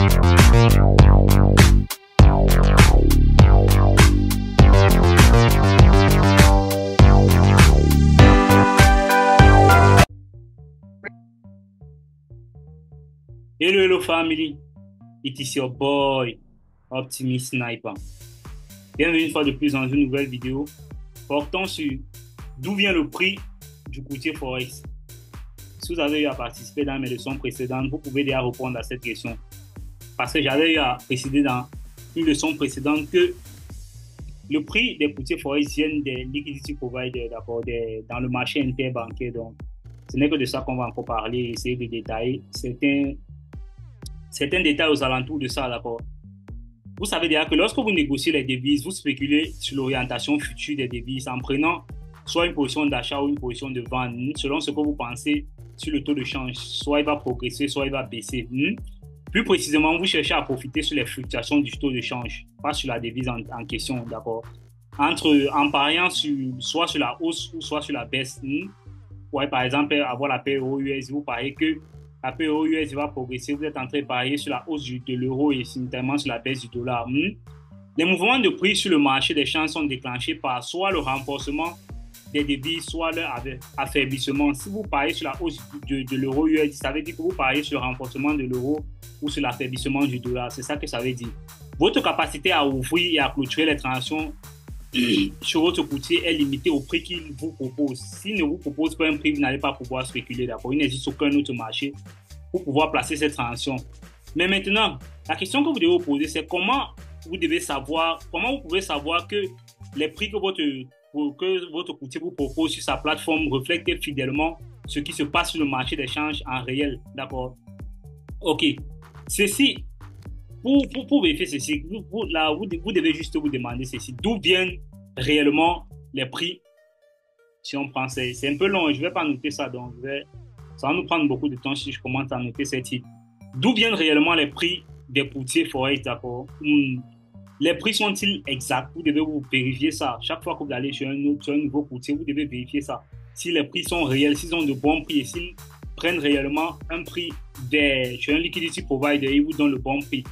Hello family, it is your boy Optimist Sniper. Bienvenue une fois de plus dans une nouvelle vidéo portant sur d'où vient le prix du courtier Forex. Si vous avez eu à participer dans mes leçons précédentes, vous pouvez déjà répondre à cette question. Parce que j'avais eu à préciser dans une leçon précédente que le prix des courtiers Forex viennent des liquidity providers, d'accord, dans le marché interbancaire. Donc, ce n'est que de ça qu'on va encore parler et essayer de détailler certains détails aux alentours de ça, d'accord. Vous savez déjà que lorsque vous négociez les devises, vous spéculez sur l'orientation future des devises en prenant soit une position d'achat ou une position de vente, selon ce que vous pensez sur le taux de change. Soit il va progresser, soit il va baisser. Plus précisément, vous cherchez à profiter sur les fluctuations du taux de change, pas sur la devise en question, d'accord. En pariant soit sur la hausse ou soit sur la baisse. Ouais, par exemple, avoir la paire euro-US, vous pariez que la paire euro-US va progresser, vous êtes en train de parier sur la hausse de l'euro et simultanément sur la baisse du dollar. Les mouvements de prix sur le marché des changes sont déclenchés par soit le renforcement des devises, soit leur affaiblissement. Si vous pariez sur la hausse de l'euro-US, ça veut dire que vous pariez sur le renforcement de l'euro ou sur l'affaiblissement du dollar. C'est ça que ça veut dire. Votre capacité à ouvrir et à clôturer les transactions sur votre courtier est limité au prix qu'il vous propose. S'il ne vous propose pas un prix, vous n'allez pas pouvoir spéculer, d'accord. Il n'existe aucun autre marché pour pouvoir placer cette transaction. Mais maintenant, la question que vous devez vous poser, c'est comment vous pouvez savoir que les prix que votre courtier vous propose sur sa plateforme reflètent fidèlement ce qui se passe sur le marché des changes en réel, d'accord. Ok, ceci. Pour vérifier ceci, vous devez juste vous demander ceci. D'où viennent réellement les prix? Si on prend, c'est un peu long, je ne vais pas noter ça, donc ça va nous prendre beaucoup de temps si je commence à noter ces titres. D'où viennent réellement les prix des courtiers Forex, d'accord? Les prix sont-ils exacts? Vous devez vous vérifier ça. Chaque fois que vous allez sur un nouveau courtier, vous devez vérifier ça. Si les prix sont réels, s'ils ont de bons prix et s'ils prennent réellement un prix sur un liquidity provider et ils vous donnent le bon prix.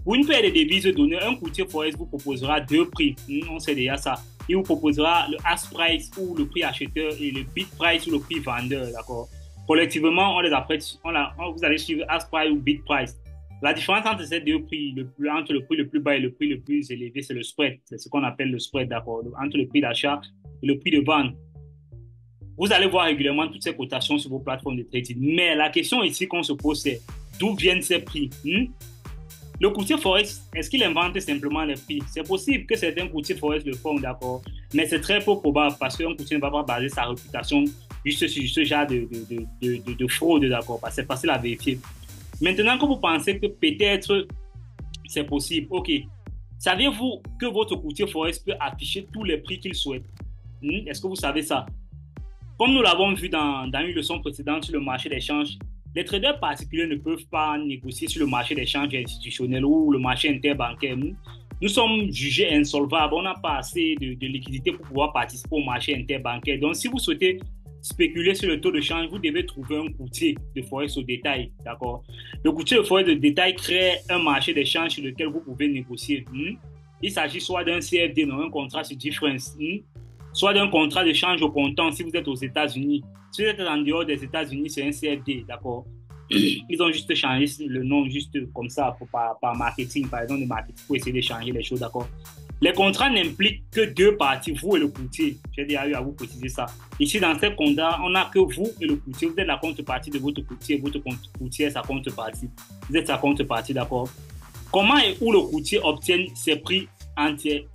Pour une paire de devises données, un courtier Forex vous proposera deux prix. On sait déjà ça. Il vous proposera le ask price ou le prix acheteur et le bid price ou le prix vendeur, d'accord. Collectivement, vous allez suivre ask price ou bid price. La différence entre ces deux prix, entre le prix le plus bas et le prix le plus élevé, c'est le spread. C'est ce qu'on appelle le spread, d'accord. Entre le prix d'achat et le prix de vente. Vous allez voir régulièrement toutes ces cotations sur vos plateformes de trading. Mais la question ici qu'on se pose, c'est d'où viennent ces prix? Le courtier Forex, est-ce qu'il invente simplement les prix? C'est possible que certains courtiers Forex le font, d'accord, mais c'est très peu probable parce qu'un courtier ne va pas baser sa réputation juste sur ce genre de fraude, d'accord, parce que c'est facile à vérifier. Maintenant que vous pensez que peut-être c'est possible, ok, saviez-vous que votre courtier Forex peut afficher tous les prix qu'il souhaite? Est-ce que vous savez ça? Comme nous l'avons vu dans une leçon précédente sur le marché des changes, les traders particuliers ne peuvent pas négocier sur le marché des changes institutionnels ou le marché interbancaire. Nous sommes jugés insolvables. On n'a pas assez de liquidité pour pouvoir participer au marché interbancaire. Donc, si vous souhaitez spéculer sur le taux de change, vous devez trouver un courtier de Forex au détail. D'accord? Le courtier de Forex de détail crée un marché des changes sur lequel vous pouvez négocier. Il s'agit soit d'un CFD, non, un contrat sur difference, soit d'un contrat de change au comptant si vous êtes aux États-Unis. Si vous êtes en dehors des États-Unis, c'est un CFD, d'accord? Ils ont juste changé le nom, juste comme ça, par marketing, par exemple, de marketing, pour essayer de changer les choses, d'accord? Les contrats n'impliquent que deux parties, vous et le courtier. J'ai déjà eu à vous préciser ça. Ici, dans ces contrats, on n'a que vous et le courtier. Vous êtes la contrepartie de votre courtier est sa contrepartie. Vous êtes sa contrepartie, d'accord? Comment et où le courtier obtient ses prix entiers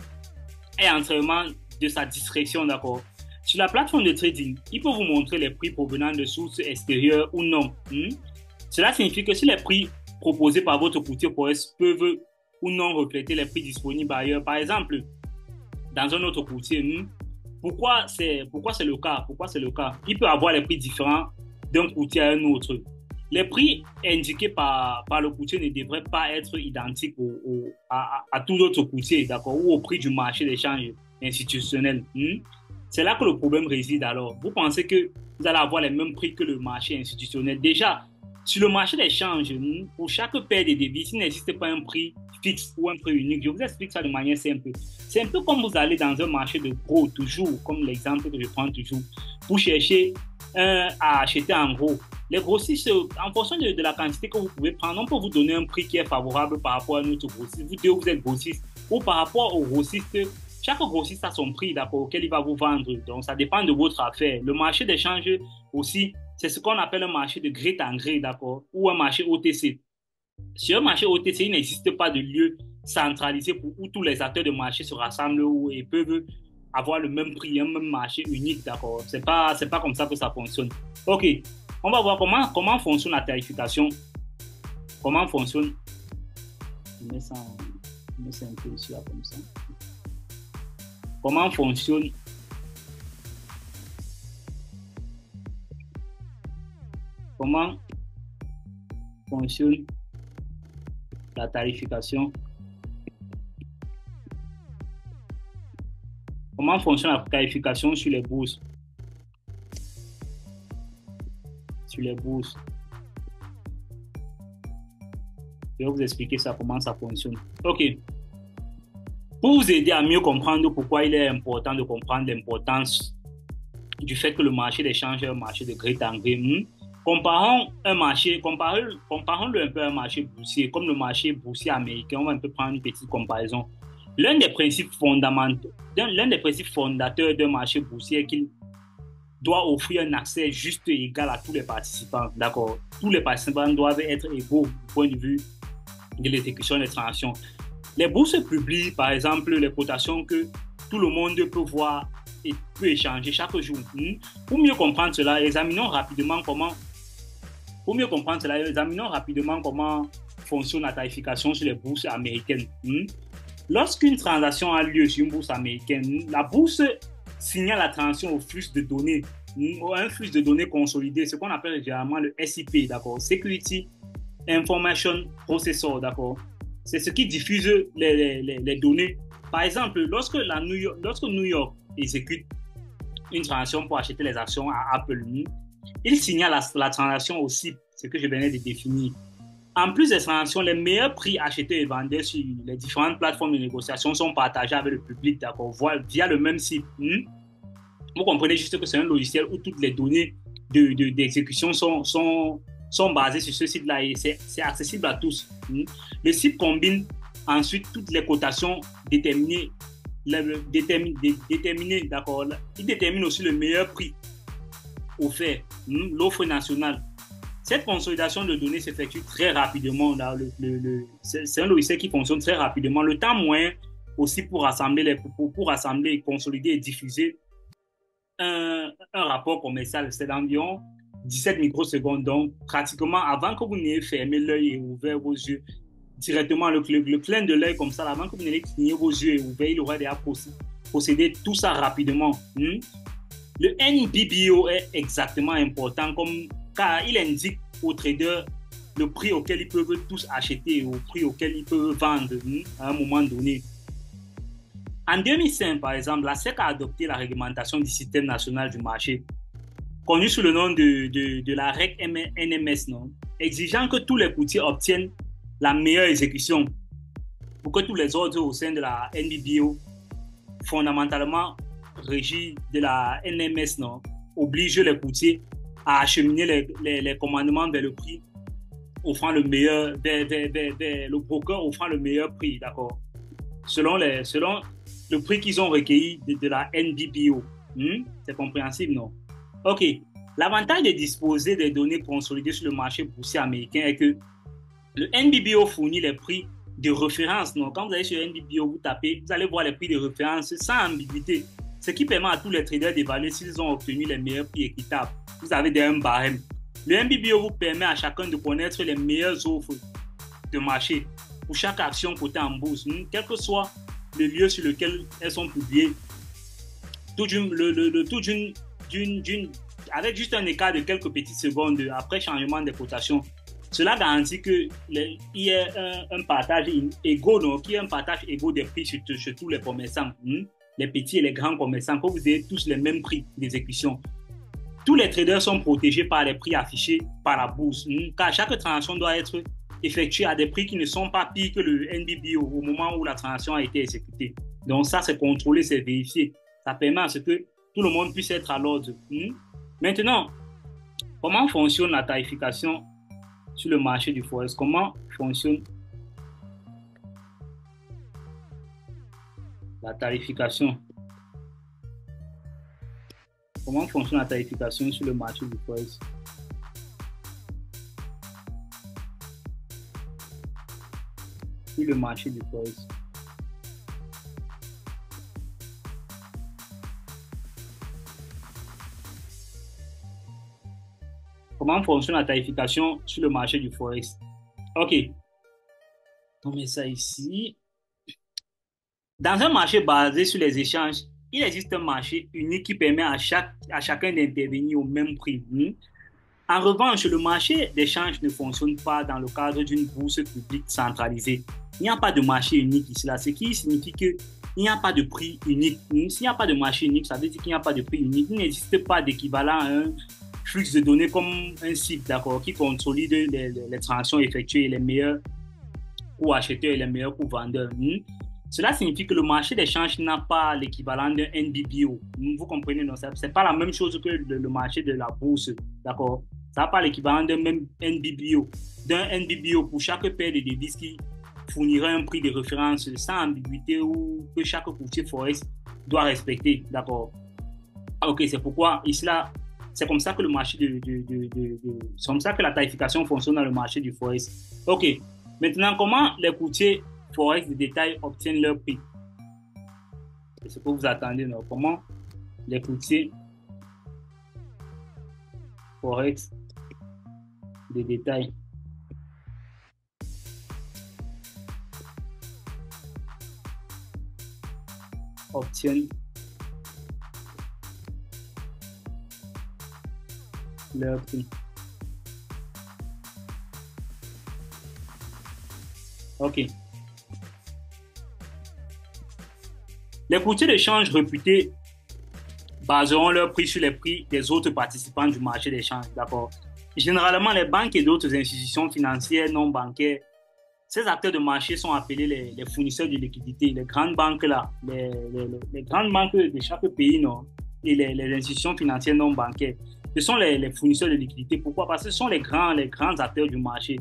et entièrement de sa discrétion, d'accord? Sur la plateforme de trading, il peut vous montrer les prix provenant de sources extérieures ou non. Cela signifie que si les prix proposés par votre courtier Forex peuvent ou non refléter les prix disponibles ailleurs, par exemple, dans un autre courtier, pourquoi c'est le cas? Pourquoi c'est le cas? Il peut avoir les prix différents d'un courtier à un autre. Les prix indiqués par le courtier ne devraient pas être identiques à tous autres courtiers, d'accord, ou au prix du marché d'échange institutionnel. C'est là que le problème réside alors. Vous pensez que vous allez avoir les mêmes prix que le marché institutionnel. Déjà, Sur le marché des changes, pour chaque paire de devises, il n'existe pas un prix fixe ou un prix unique. Je vous explique ça de manière simple. C'est un peu comme vous allez dans un marché de gros, toujours, comme l'exemple que je prends toujours, pour chercher à acheter en gros. Les grossistes, en fonction de la quantité que vous pouvez prendre, on peut vous donner un prix qui est favorable par rapport à notre grossiste. Vous deux, vous êtes grossiste, ou par rapport au grossiste. Chaque grossiste a son prix, d'accord, auquel il va vous vendre. Donc, ça dépend de votre affaire. Le marché d'échange aussi, c'est ce qu'on appelle un marché de gré en gré, d'accord, ou un marché OTC. Sur un marché OTC, il n'existe pas de lieu centralisé où tous les acteurs de marché se rassemblent et peuvent avoir le même prix, un même marché unique, d'accord. C'est pas comme ça que ça fonctionne. Ok, on va voir comment fonctionne la tarification. Comment fonctionne. Je mets ça un peu ici, là, comme ça. Comment fonctionne la tarification? Comment fonctionne la tarification sur les bourses? Sur les bourses. Je vais vous expliquer ça, comment ça fonctionne. OK. Pour vous aider à mieux comprendre pourquoi il est important de comprendre l'importance du fait que le marché d'échange est un marché de gré en gré, comparons un peu à un marché boursier, comme le marché boursier américain. On va un peu prendre une petite comparaison. L'un des principes fondateurs d'un marché boursier est qu'il doit offrir un accès juste et égal à tous les participants. D'accord? Tous les participants doivent être égaux du point de vue de l'exécution des transactions. Les bourses publient, par exemple, les cotations que tout le monde peut voir et peut échanger chaque jour. Pour mieux comprendre cela, examinons rapidement comment fonctionne la tarification sur les bourses américaines. Lorsqu'une transaction a lieu sur une bourse américaine, la bourse signale la transaction au flux de données, un flux de données consolidé, ce qu'on appelle généralement le SIP, d'accord, Security Information Processor, d'accord. C'est ce qui diffuse les données. Par exemple, lorsque New York exécute une transaction pour acheter les actions à Apple, il signale la transaction au SIP, ce que je venais de définir. En plus des transactions, les meilleurs prix achetés et vendus sur les différentes plateformes de négociation sont partagés avec le public, d'accord, via le même site. Vous comprenez juste que c'est un logiciel où toutes les données d'exécution sont basées sur ce site-là et c'est accessible à tous. Le site combine ensuite toutes les cotations déterminées, d'accord. Il détermine aussi le meilleur prix offert, l'offre nationale. Cette consolidation de données s'effectue très rapidement. C'est un logiciel qui fonctionne très rapidement. Le temps moyen aussi pour rassembler, consolider et diffuser un rapport commercial, c'est d'environ 17 microsecondes. Donc, pratiquement, avant que vous n'ayez fermé l'œil et ouvert vos yeux, directement, le clin de l'œil comme ça, avant que vous n'ayez cligné vos yeux et ouvert, il aurait déjà procédé tout ça rapidement. Le NBBO est exactement important car il indique aux traders le prix auquel ils peuvent tous acheter et au prix auquel ils peuvent vendre à un moment donné. En 2005, par exemple, la SEC a adopté la réglementation du système national du marché, connue sous le nom de la REC NMS, exigeant que tous les courtiers obtiennent la meilleure exécution pour que tous les ordres au sein de la NBBO, fondamentalement régis de la NMS, obligent les courtiers à acheminer les commandements vers le prix offrant le meilleur, vers le broker offrant le meilleur prix, d'accord, selon le prix qu'ils ont recueilli de la NBBO. C'est compréhensible, non? Ok. L'avantage de disposer des données consolidées sur le marché boursier américain est que le NBBO fournit les prix de référence. Quand vous allez sur NBBO, vous tapez, vous allez voir les prix de référence sans ambiguïté, ce qui permet à tous les traders d'évaluer s'ils ont obtenu les meilleurs prix équitables. Vous avez un barème. Le NBBO vous permet à chacun de connaître les meilleures offres de marché pour chaque action cotée en bourse, quel que soit le lieu sur lequel elles sont publiées, avec juste un écart de quelques petites secondes après changement des cotations. Cela garantit qu'il y ait un partage égaux, qu'il y ait un partage égaux des prix sur tous les commerçants, les petits et les grands commerçants, que vous ayez tous les mêmes prix d'exécution. tous les traders sont protégés par les prix affichés par la bourse, car chaque transaction doit être effectuée à des prix qui ne sont pas pires que le NBBO au moment où la transaction a été exécutée. Donc ça, c'est contrôlé, c'est vérifié. Ça permet à ce que tout le monde puisse être à l'ordre. Maintenant, comment fonctionne la tarification sur le marché du Forex? Comment fonctionne la tarification? Comment fonctionne la tarification sur le marché du Forex? Sur le marché du Forex. Comment fonctionne la tarification sur le marché du Forex? OK. On met ça ici. Dans un marché basé sur les échanges, il existe un marché unique qui permet à chacun d'intervenir au même prix. En revanche, le marché d'échange ne fonctionne pas dans le cadre d'une bourse publique centralisée. Il n'y a pas de marché unique ici, là, ce qui signifie qu'il n'y a pas de prix unique. S'il n'y a pas de marché unique, ça veut dire qu'il n'y a pas de prix unique. Il n'existe pas d'équivalent à un flux de données comme un site, d'accord, qui consolide les transactions effectuées, les meilleurs coûts acheteurs et les meilleurs coûts vendeurs. Cela signifie que le marché d'échange n'a pas l'équivalent d'un NBBO. Vous comprenez, non? Ce n'est pas la même chose que le marché de la bourse, d'accord? Ça n'a pas l'équivalent d'un même NBBO. D'un NBBO pour chaque paire de devises qui fournirait un prix de référence sans ambiguïté ou que chaque courtier forex doit respecter, d'accord? Ok, c'est pourquoi ici là, c'est comme ça que le marché c'est comme ça que la tarification fonctionne dans le marché du forex. Ok, maintenant comment les courtiers forex de détail obtiennent leur prix? C'est ce que vous attendez, non? Comment les courtiers forex de détail obtiennent leur prix? Ok. Les courtiers de change réputés baseront leur prix sur les prix des autres participants du marché d'échange, d'accord? Généralement, les banques et d'autres institutions financières non bancaires, ces acteurs de marché sont appelés les fournisseurs de liquidités. Les grandes banques là, les grandes banques de chaque pays, non, et les institutions financières non bancaires, ce sont les fournisseurs de liquidités. Pourquoi? Parce que ce sont les grands acteurs du marché.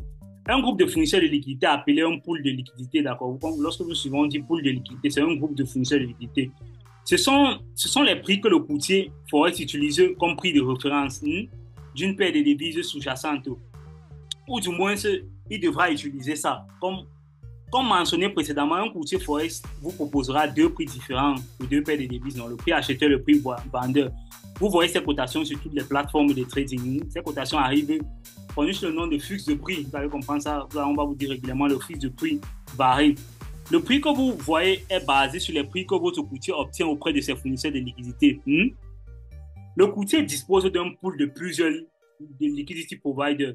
Un groupe de fournisseurs de liquidités appelé un pool de liquidités, d'accord? Lorsque nous suivons, on dit pool de liquidités, c'est un groupe de fournisseurs de liquidités. Ce sont les prix que le courtier forex utilise comme prix de référence d'une paire de devises sous-jacentes. Ou du moins, il devra utiliser ça. Comme mentionné précédemment, un courtier forex vous proposera deux prix différents pour deux paires de devises, non, le prix acheteur et le prix vendeur. Vous voyez ces cotations sur toutes les plateformes de trading. Ces cotations arrivent, prenez sur le nom de flux de prix. Vous allez comprendre ça. On va vous dire régulièrement le flux de prix varie. Le prix que vous voyez est basé sur les prix que votre courtier obtient auprès de ses fournisseurs de liquidités. Le courtier dispose d'un pool de plusieurs liquidity providers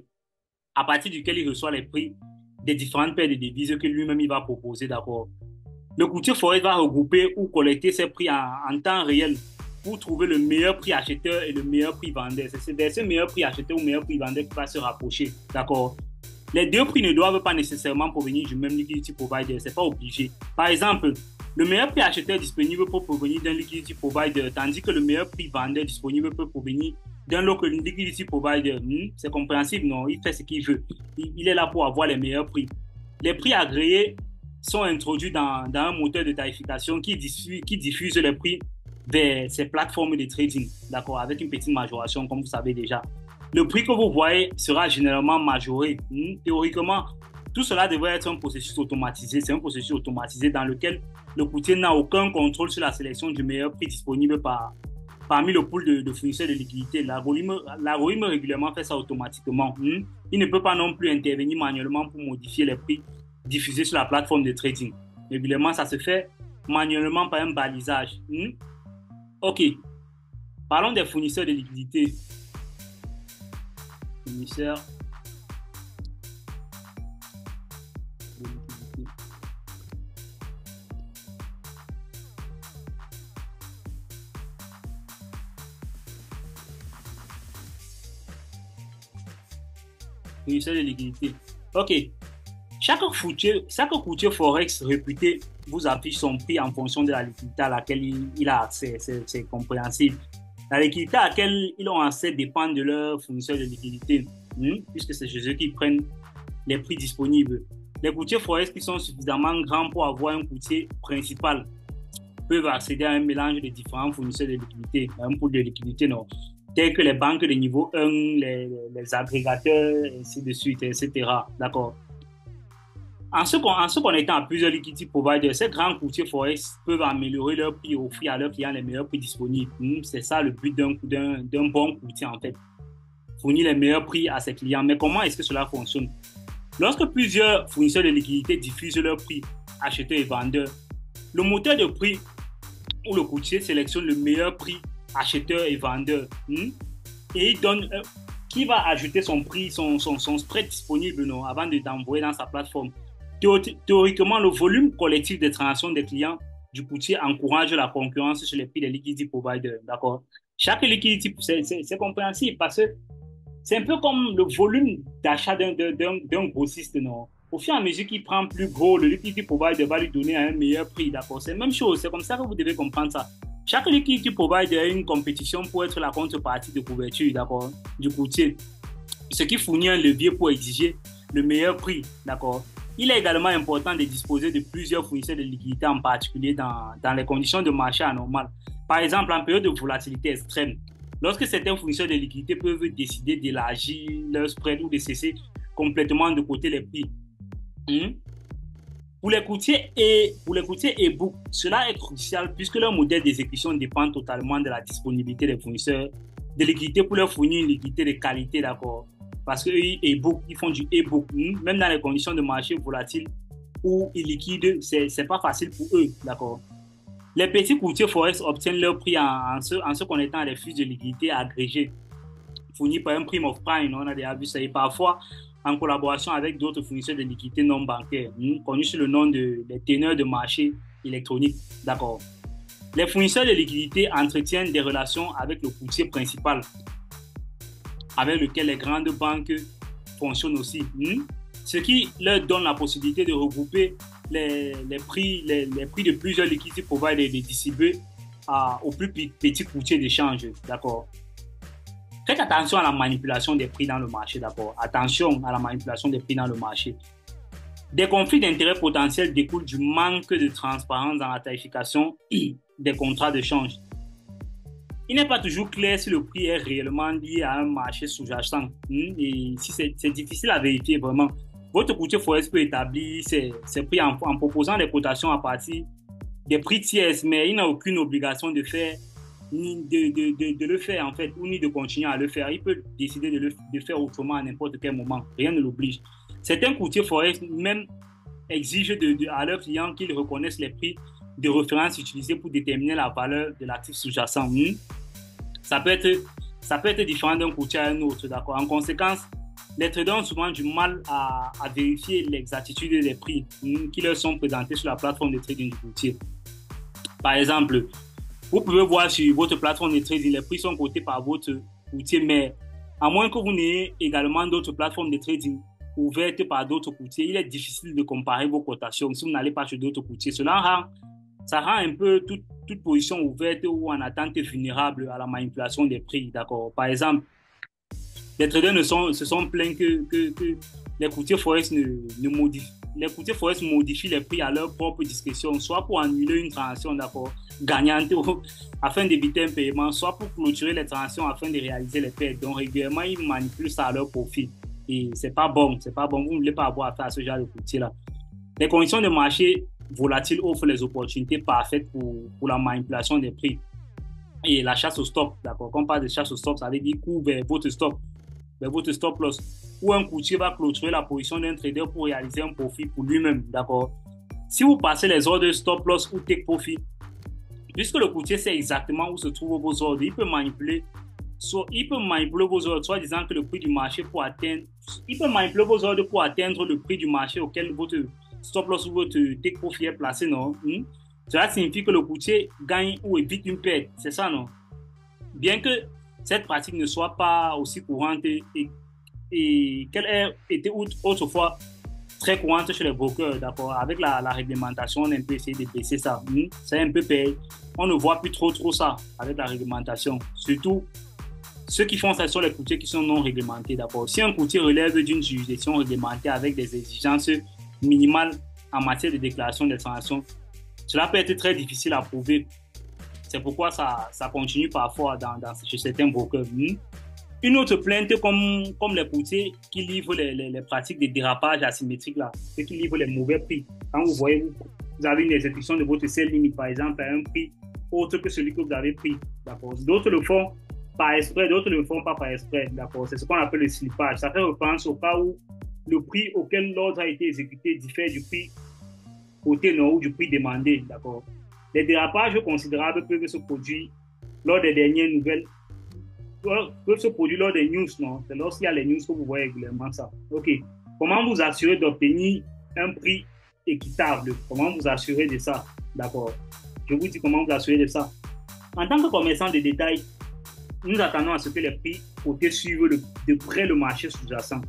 à partir duquel il reçoit les prix des différentes paires de devises que lui-même il va proposer, d'accord. Le courtier forex va regrouper ou collecter ces prix en temps réel pour trouver le meilleur prix acheteur et le meilleur prix vendeur. C'est de ce meilleur prix acheteur ou meilleur prix vendeur qui va se rapprocher, d'accord. Les deux prix ne doivent pas nécessairement provenir du même liquidity provider, c'est pas obligé. Par exemple, le meilleur prix acheteur disponible peut provenir d'un liquidity provider, tandis que le meilleur prix vendeur disponible peut provenir d'un local liquidity provider. C'est compréhensible, non? Il fait ce qu'il veut. Il est là pour avoir les meilleurs prix. Les prix agréés sont introduits dans un moteur de tarification qui diffuse les prix vers ces plateformes de trading, d'accord, avec une petite majoration, comme vous savez déjà. Le prix que vous voyez sera généralement majoré. Théoriquement, tout cela devrait être un processus automatisé. C'est un processus automatisé dans lequel le courtier n'a aucun contrôle sur la sélection du meilleur prix disponible parmi le pool de fournisseurs de liquidités. L'algorithme régulièrement fait ça automatiquement. Il ne peut pas non plus intervenir manuellement pour modifier les prix diffusés sur la plateforme de trading. Régulièrement, ça se fait manuellement par un balisage. Ok. Parlons des fournisseurs de liquidités. Fournisseurs de liquidités. fournisseur de liquidité. OK. Chaque courtier Forex réputé vous affiche son prix en fonction de la liquidité à laquelle il a accès. C'est compréhensible. La liquidité à laquelle ils ont accès dépend de leur fournisseur de liquidité, puisque c'est chez eux qu'ils prennent les prix disponibles. Les courtiers Forex qui sont suffisamment grands pour avoir un courtier principal peuvent accéder à un mélange de différents fournisseurs de liquidité, un pool de liquidité, non, tels que les banques de niveau 1, les agrégateurs, ainsi de suite, etc. D'accord. En se connectant à plusieurs liquidity providers, ces grands courtiers Forex peuvent améliorer leur prix et offrir à leurs clients les meilleurs prix disponibles. C'est ça le but d'un bon courtier, en fait. Fournir les meilleurs prix à ses clients. Mais comment est-ce que cela fonctionne? Lorsque plusieurs fournisseurs de liquidités diffusent leurs prix, acheteurs et vendeurs, le moteur de prix ou le courtier sélectionne le meilleur prix acheteur et vendeur et il donne qui va ajouter son prix, son spread disponible non, avant d'envoyer dans sa plateforme. Théoriquement, le volume collectif des transactions des clients du courtier encourage la concurrence sur les prix des liquidity providers. D'accord? Chaque liquidity, c'est compréhensible parce que c'est un peu comme le volume d'achat d'un grossiste. Non? Au fur et à mesure qu'il prend plus gros, le liquidity provider va lui donner un meilleur prix. D'accord? C'est la même chose. C'est comme ça que vous devez comprendre ça. Chaque liquidity provider a une compétition pour être la contrepartie de couverture, d'accord, du courtier, ce qui fournit un levier pour exiger le meilleur prix, d'accord. Il est également important de disposer de plusieurs fournisseurs de liquidités, en particulier dans les conditions de marché anormales. Par exemple, en période de volatilité extrême, lorsque certains fournisseurs de liquidités peuvent décider d'élargir leur spread ou de cesser complètement de côté les prix. Pour les courtiers e-book, cela est crucial puisque leur modèle d'exécution dépend totalement de la disponibilité des fournisseurs de liquidités pour leur fournir une liquidité de qualité, d'accord. Parce que e-book, ils font du e-book, même dans les conditions de marché volatiles ou illiquides, c'est pas facile pour eux, d'accord. Les petits courtiers Forex obtiennent leur prix en se connectant à des flux de liquidités agrégés, fournis par un prime of prime, on a déjà vu ça, et parfois en collaboration avec d'autres fournisseurs de liquidités non bancaires, connus sous le nom de les teneurs de marché électroniques, d'accord. Les fournisseurs de liquidités entretiennent des relations avec le courtier principal, avec lequel les grandes banques fonctionnent aussi, ce qui leur donne la possibilité de regrouper les prix de plusieurs liquidités providers et de distribuer aux plus petits courtiers d'échange, d'accord. Faites attention à la manipulation des prix dans le marché, d'accord. Attention à la manipulation des prix dans le marché. Des conflits d'intérêts potentiels découlent du manque de transparence dans la tarification des contrats de change. Il n'est pas toujours clair si le prix est réellement lié à un marché sous-jacent. Et si c'est difficile à vérifier vraiment. Votre courtier Forex peut établir ses prix en proposant des cotations à partir des prix tiers, mais il n'a aucune obligation de faire ni de le faire en fait, ou ni de continuer à le faire. Il peut décider de faire autrement à n'importe quel moment. Rien ne l'oblige. Certains courtiers Forex même exigent à leurs clients qu'ils reconnaissent les prix de référence utilisés pour déterminer la valeur de l'actif sous-jacent. Ça peut être différent d'un courtier à un autre, d'accord. En conséquence, les traders ont souvent du mal à vérifier l'exactitude des prix qui leur sont présentés sur la plateforme de trading du courtier. Par exemple, vous pouvez voir sur votre plateforme de trading, les prix sont cotés par votre courtier, mais à moins que vous n'ayez également d'autres plateformes de trading ouvertes par d'autres courtiers, il est difficile de comparer vos cotations si vous n'allez pas chez d'autres courtiers. Ça rend un peu toute position ouverte ou en attente vulnérable à la manipulation des prix, d'accord. Par exemple, les traders se sont plaints que les courtiers Forex modifient les prix à leur propre discrétion, soit pour annuler une transaction, d'accord, gagnante afin d'éviter un paiement, soit pour clôturer les transactions afin de réaliser les pertes. Donc régulièrement, ils manipulent ça à leur profit. Et c'est pas bon. Vous ne voulez pas avoir affaire à ce genre de courtier-là. Les conditions de marché volatiles offrent les opportunités parfaites pour la manipulation des prix. Et la chasse au stop, d'accord. Quand on parle de chasse au stop, ça veut dire couvre vers votre stop loss. Ou un courtier va clôturer la position d'un trader pour réaliser un profit pour lui-même, d'accord. Si vous passez les ordres stop loss ou take profit, puisque le courtier sait exactement où se trouvent vos ordres, il peut manipuler vos ordres, soit disant que le prix du marché pour atteindre, il peut manipuler vos ordres pour atteindre le prix du marché auquel votre stop loss ou votre take profit est placé, non? Cela signifie que le courtier gagne ou évite une perte, c'est ça, non? Bien que cette pratique ne soit pas aussi courante et qu'elle était autrefois très courante chez les brokers, d'accord. Avec la réglementation, on a un peu essayé de baisser ça. C'est un peu payé. On ne voit plus trop ça avec la réglementation. Surtout, ceux qui font ça sont les courtiers qui sont non réglementés, d'accord. Si un courtier relève d'une juridiction réglementée avec des exigences minimales en matière de déclaration des transactions, cela peut être très difficile à prouver. C'est pourquoi ça continue parfois chez certains brokers. Une autre plainte comme les courtiers qui livrent les pratiques de dérapage asymétrique, là, ceux qui livrent les mauvais prix. Quand vous voyez, vous avez une exécution de votre sell limite, par exemple, à un prix autre que celui que vous avez pris. D'autres le font par exprès, d'autres ne le font pas par exprès. C'est ce qu'on appelle le slippage. Ça fait référence au cas où le prix auquel l'ordre a été exécuté diffère du prix au ténor ou du prix demandé. Les dérapages considérables peuvent se produire lors des dernières nouvelles, peuvent se produire lors des news, non? C'est lorsqu'il y a les news que vous voyez régulièrement ça. OK. Comment vous assurer d'obtenir un prix équitable? Comment vous assurer de ça? D'accord. Je vous dis comment vous assurer de ça. En tant que commerçant de détail, nous attendons à ce que les prix cotés suivent de près le marché sous-jacent.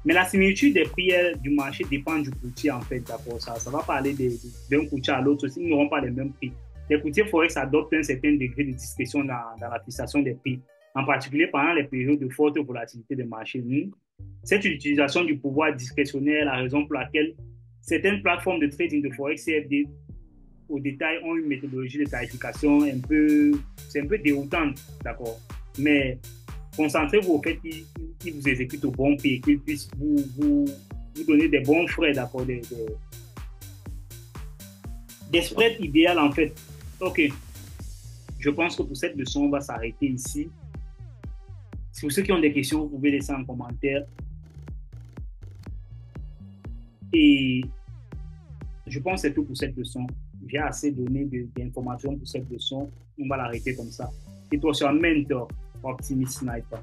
Mais la similitude des prix du marché dépend du courtier, en fait, d'accord. Ça va parler d'un courtier à l'autre, ils n'auront pas les mêmes prix. Les courtiers forex adoptent un certain degré de discrétion dans la fixation des prix, en particulier pendant les périodes de forte volatilité des marchés. Cette utilisation du pouvoir discrétionnaire est la raison pour laquelle certaines plateformes de trading de forex CFD au détail ont une méthodologie de tarification c'est un peu déroutante, d'accord. Mais concentrez-vous au fait qu'ils vous exécutent au bon prix et qu'ils puissent vous donner des bons frais, d'accord, des spreads idéales, en fait. OK. Je pense que pour cette leçon, on va s'arrêter ici. Pour ceux qui ont des questions, vous pouvez laisser en commentaire. Et je pense que c'est tout pour cette leçon. J'ai assez donné d'informations pour cette leçon. On va l'arrêter comme ça. Et toi, c'est un mentor, Optimist Sniper.